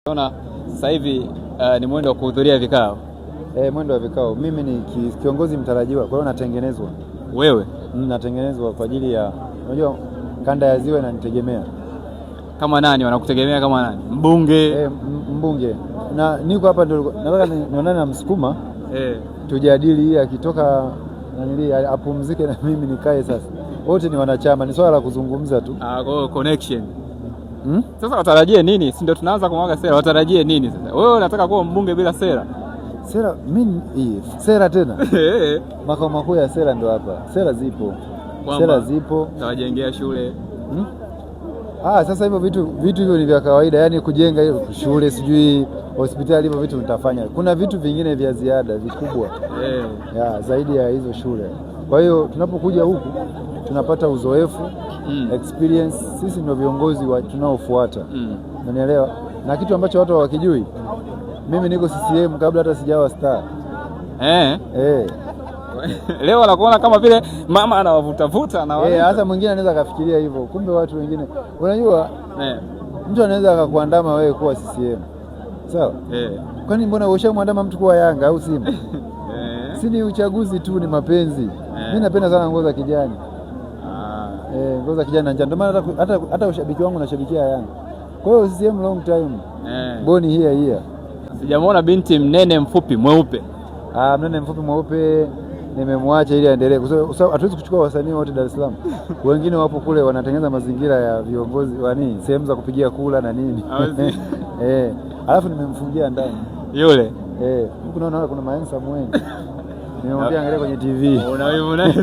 Naona sasa hivi ni mwendo wa kuhudhuria vikao. Mwendo wa vikao. Mimi ni kiongozi mtarajiwa, kwa hiyo natengenezwa. Wewe? Natengenezwa kwa ajili ya, unajua kanda ya Ziwa inanitegemea. Kama nani wanakutegemea kama nani? Mbunge? Mbunge. Na niko hapa ndio nataka nionane na Msukuma. Tujadili hii akitoka nanili apumzike na mimi nikae sasa. Wote ni wanachama, ni swala la kuzungumza tu. Kwa connection. Sasa watarajie nini? Si ndio tunaanza kumwaga sera, watarajie nini sasa? Wewe unataka kuwa mbunge bila sera? Sera mimi sera tena. Makao makuu ya sera ndio hapa. Sera zipo. Sera zipo. Tawajengea shule. Sasa hivyo vitu hivyo ni vya kawaida, yani kujenga hiyo shule, sijui hospitali, hivyo vitu nitafanya. Kuna vitu vingine vya ziada vikubwa zaidi ya hizo shule. Kwa hiyo tunapokuja huku tunapata uzoefu, experience. Sisi ndio viongozi tunaofuata. Unanielewa? Na kitu ambacho watu hawakijui, mimi niko CCM kabla hata sijawa star. Leo anakuona kama vile mama anawavutavuta na wale. Hata mwingine anaweza kafikiria hivyo. Kumbe watu wengine, unajua mtu anaweza akakuandama wewe kuwa CCM. Sawa? Kwani mbona ushamwandama mtu kuwa Yanga au Simba? Si ni uchaguzi tu, ni mapenzi. Mimi napenda sana nguo za kijani. Nguo za kijani na njano. Ndio maana hata ushabiki wangu nashabikia Yanga. Kwa hiyo CCM long time. Boni here. Sijamuona binti mnene mfupi mweupe. Mnene mfupi mweupe nimemwacha ili aendelee. Kwa sababu hatuwezi kuchukua wasanii wote Dar es Salaam. Wengine wapo kule wanatengeneza mazingira ya viongozi wa nini, sehemu za kupigia kula na nini. Alafu nimemfungia ndani. Yule. Huko naona kuna maensa mwengi. Nimemwambia angalia kwenye TV. Unaona